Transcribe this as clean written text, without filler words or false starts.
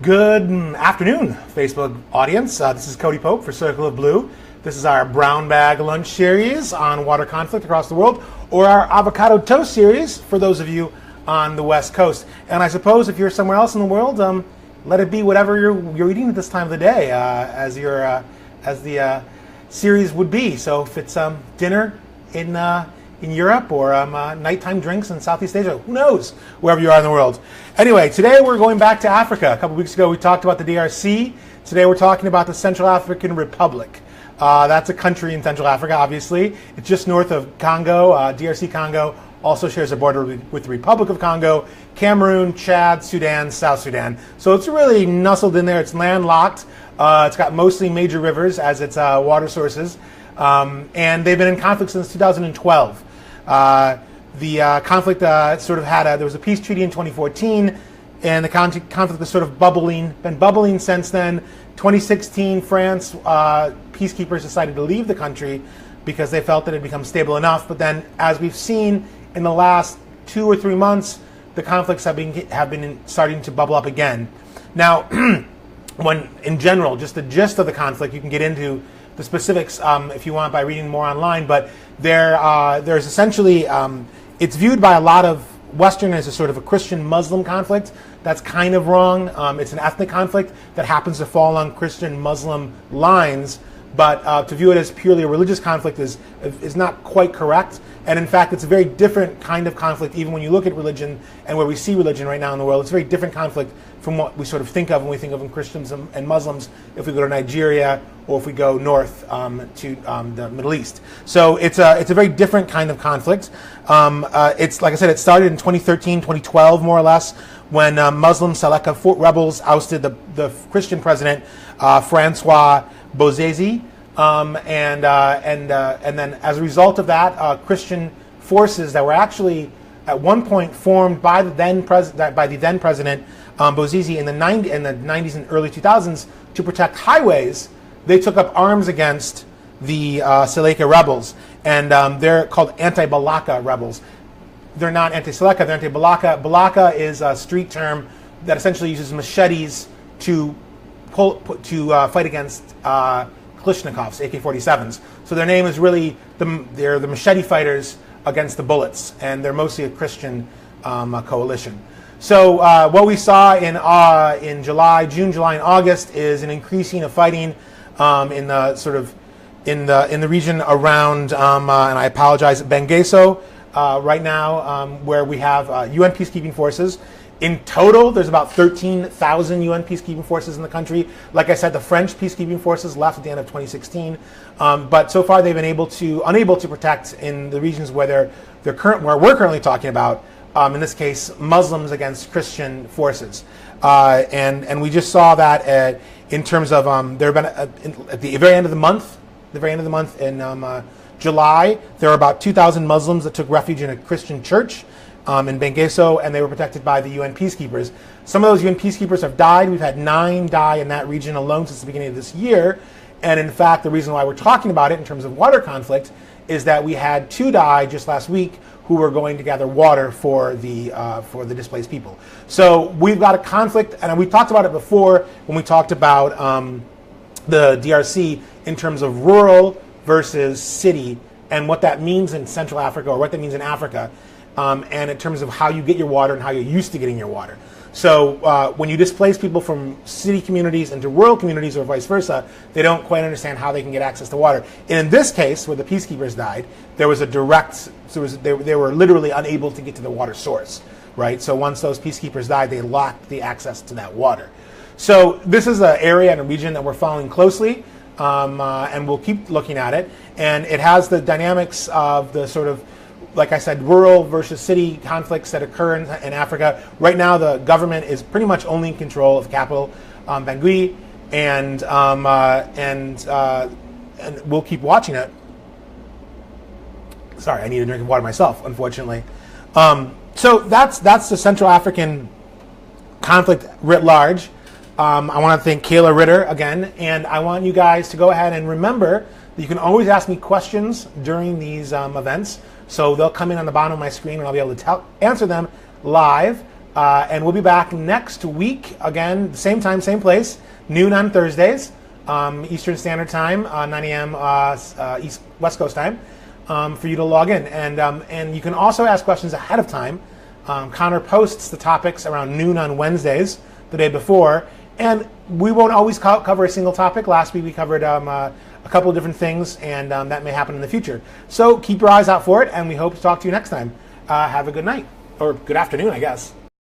Good afternoon, Facebook audience. This is Cody Pope for Circle of Blue. This is our brown bag lunch series on water conflict across the world, or our avocado toast series for those of you on the West Coast. And I suppose if you're somewhere else in the world, let it be whatever you're eating at this time of the day, as the series would be. So if it's dinner in Europe or nighttime drinks in Southeast Asia, who knows, wherever you are in the world. Anyway, today we're going back to Africa. A couple weeks ago we talked about the DRC. Today we're talking about the Central African Republic. That's a country in Central Africa, obviously. It's just north of Congo. DRC Congo also shares a border with the Republic of Congo, Cameroon, Chad, Sudan, South Sudan. So it's really nestled in there. It's landlocked. It's got mostly major rivers as its water sources. And they've been in conflict since 2012. The conflict sort of there was a peace treaty in 2014, and the conflict was sort of been bubbling since then. 2016, France peacekeepers decided to leave the country because they felt that it had become stable enough. But then, as we've seen in the last 2 or 3 months, the conflicts have been starting to bubble up again. Now, when in general, just the gist of the conflict, you can get into the specifics if you want by reading more online, but there's essentially, it's viewed by a lot of Westerners as a sort of a Christian-Muslim conflict. That's kind of wrong. It's an ethnic conflict that happens to fall on Christian-Muslim lines, but to view it as purely a religious conflict is not quite correct. And in fact, it's a very different kind of conflict, even when you look at religion and where we see religion right now in the world. It's a very different conflict from what we sort of think of when we think of Christians and Muslims if we go to Nigeria or if we go north to the Middle East. So it's a very different kind of conflict. It's, like I said, it started in 2013, 2012, more or less, when Muslim Seleka rebels ousted the Christian president, Francois Bozezi. And then as a result of that, Christian forces that were actually at one point formed by the then president Bozezi in the 90s and early 2000s to protect highways, they took up arms against the Seleka rebels, and they're called anti-Balaka rebels. They're not anti-Seleka, they're anti-Balaka. Balaka is a street term that essentially uses machetes to fight against Kalashnikovs, AK-47s. So their name is really, they're the machete fighters against the bullets, and they're mostly a Christian coalition. So what we saw in June, July, and August is an increasing of fighting in the region around, and I apologize, Bengeso right now, where we have UN peacekeeping forces. In total, there's about 13,000 UN peacekeeping forces in the country. Like I said, the French peacekeeping forces left at the end of 2016, but so far they've been unable to protect in the regions where where we're currently talking about. In this case, Muslims against Christian forces, and we just saw that in terms of there have been at the very end of the month, in July, there were about 2,000 Muslims that took refuge in a Christian church in Bengeso, and they were protected by the UN peacekeepers. Some of those UN peacekeepers have died. We've had 9 die in that region alone since the beginning of this year. And in fact, the reason why we're talking about it in terms of water conflict is that we had 2 die just last week who were going to gather water for the displaced people. So we've got a conflict, and we talked about it before when we talked about the DRC in terms of rural versus city and what that means in Central Africa or what that means in Africa. And in terms of how you get your water and how you're used to getting your water. So when you displace people from city communities into rural communities or vice versa, they don't quite understand how they can get access to water. And in this case, where the peacekeepers died, there was they were literally unable to get to the water source, right? So once those peacekeepers died, they locked the access to that water. So this is an area and a region that we're following closely, and we'll keep looking at it. And it has the dynamics of the sort of, like I said, rural versus city conflicts that occur in Africa. Right now, the government is pretty much only in control of the capital, Bangui, and we'll keep watching it. Sorry, I need a drink of water myself, unfortunately. So that's the Central African conflict writ large. I want to thank Kayla Ritter again, and I want you guys to go ahead and remember that you can always ask me questions during these events. So they'll come in on the bottom of my screen, and I'll be able to answer them live. And we'll be back next week, again, same time, same place, noon on Thursdays, Eastern Standard Time, 9 a.m. West Coast time, for you to log in. And you can also ask questions ahead of time. Connor posts the topics around noon on Wednesdays, the day before, and we won't always cover a single topic. Last week we covered a couple of different things, and that may happen in the future. So keep your eyes out for it, and we hope to talk to you next time. Have a good night, or good afternoon, I guess.